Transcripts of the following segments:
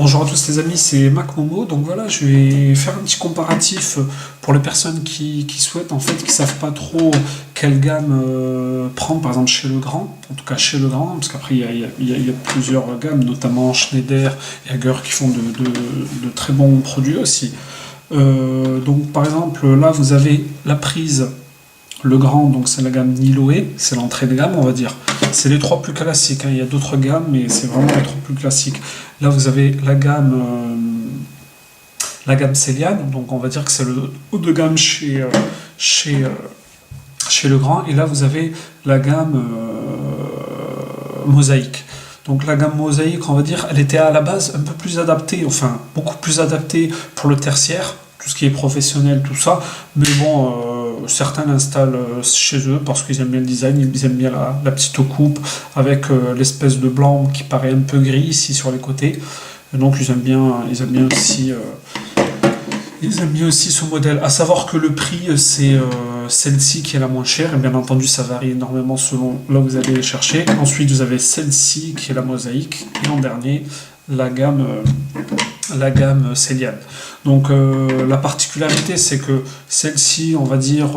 Bonjour à tous les amis, c'est Mac Momo. Donc voilà, je vais faire un petit comparatif pour les personnes qui souhaitent, en fait, qui savent pas trop quelle gamme prendre, par exemple chez Legrand, en tout cas chez Legrand, parce qu'après il y a plusieurs gammes, notamment Schneider et Hager qui font de très bons produits aussi. Donc par exemple, là vous avez la prise Legrand, donc c'est la gamme Niloé, c'est l'entrée de gamme, on va dire. C'est les trois plus classiques, hein. Il y a d'autres gammes, mais c'est vraiment les trois plus classiques. Là, vous avez la gamme Céliane, donc on va dire que c'est le haut de gamme chez, euh, chez Legrand. Et là, vous avez la gamme Mosaïque. Donc la gamme Mosaïque, on va dire, elle était à la base un peu plus adaptée, enfin beaucoup plus adaptée pour le tertiaire, tout ce qui est professionnel, tout ça. Mais bon, certains l'installent chez eux parce qu'ils aiment bien le design, ils aiment bien la petite coupe avec l'espèce de blanc qui paraît un peu gris ici sur les côtés. Et donc ils aiment bien aussi ce modèle. À savoir que le prix, c'est celle-ci qui est la moins chère. Et bien entendu, ça varie énormément selon là où vous allez les chercher. Ensuite, vous avez celle-ci qui est la mosaïque. Et en dernier, la gamme, Céliane. Donc la particularité, c'est que celle-ci, on va dire,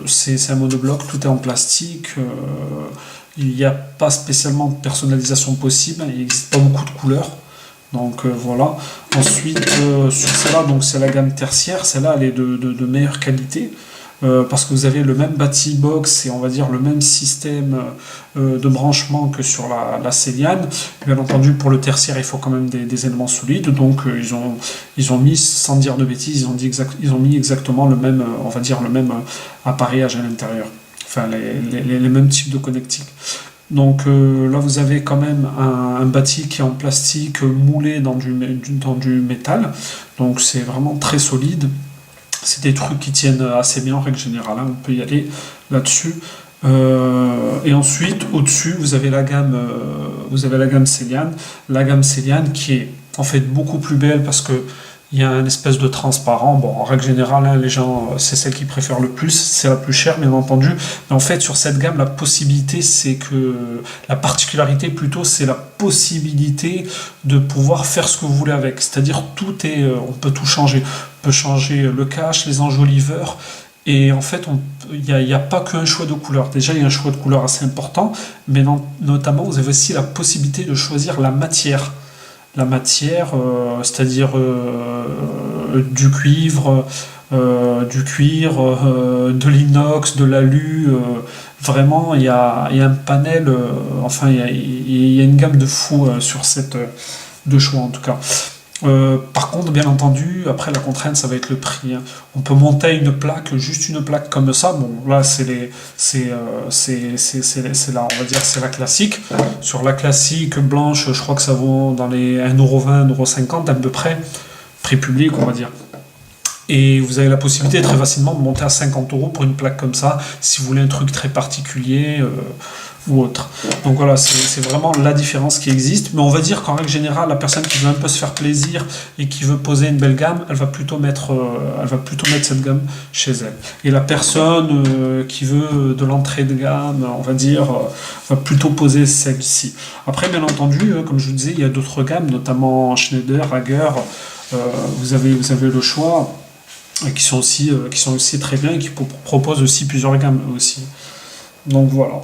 c'est un monobloc, tout est en plastique. Il n'y a pas spécialement de personnalisation possible. Il n'existe pas beaucoup de couleurs. Donc voilà. Ensuite, sur celle-là, donc c'est la gamme tertiaire. Celle-là, elle est de meilleure qualité. Parce que vous avez le même bâti box et on va dire le même système de branchement que sur la Céliane. Bien entendu, pour le tertiaire, il faut quand même des éléments solides. Donc ils ont mis, sans dire de bêtises, ils ont mis exactement le même, on va dire le même appareillage à l'intérieur. Enfin, les mêmes types de connectiques. Donc là, vous avez quand même un bâti qui est en plastique moulé dans du métal. Donc c'est vraiment très solide. C'est des trucs qui tiennent assez bien en règle générale, hein. On peut y aller là-dessus. Et ensuite, au-dessus, vous avez la gamme Céliane. La gamme Céliane qui est en fait beaucoup plus belle parce que il y a un espèce de transparent. Bon, en règle générale, hein, les gens, c'est celle qu'ils préfèrent le plus. C'est la plus chère, bien entendu. Mais en fait, sur cette gamme, la particularité plutôt, c'est la possibilité de pouvoir faire ce que vous voulez avec. C'est-à-dire, on peut tout changer. On peut changer le cache, les enjoliveurs. Et en fait, il n'y a pas qu'un choix de couleur. Déjà, il y a un choix de couleur assez important. Mais notamment, vous avez aussi la possibilité de choisir la matière. La matière, c'est-à-dire du cuivre, de l'inox, de l'alu. Vraiment, il y a un panel, enfin, il y a une gamme de fou de choix en tout cas. Par contre, bien entendu, après la contrainte, ça va être le prix, hein. On peut monter juste une plaque comme ça. Bon, là, on va dire, c'est la classique. Sur la classique blanche, je crois que ça vaut dans les 1,20 €, 1,50 € à peu près, prix public, on va dire. Et vous avez la possibilité très facilement de monter à 50 € pour une plaque comme ça, si vous voulez un truc très particulier ou autre. Donc voilà, c'est vraiment la différence qui existe. Mais on va dire qu'en règle générale, la personne qui veut un peu se faire plaisir et qui veut poser une belle gamme, elle va plutôt mettre cette gamme chez elle. Et la personne qui veut de l'entrée de gamme, on va dire, va plutôt poser celle-ci. Après, bien entendu, comme je vous disais, il y a d'autres gammes, notamment Schneider, Hager. Vous avez le choix. Qui sont aussi très bien et qui proposent aussi plusieurs gammes aussi. Donc voilà.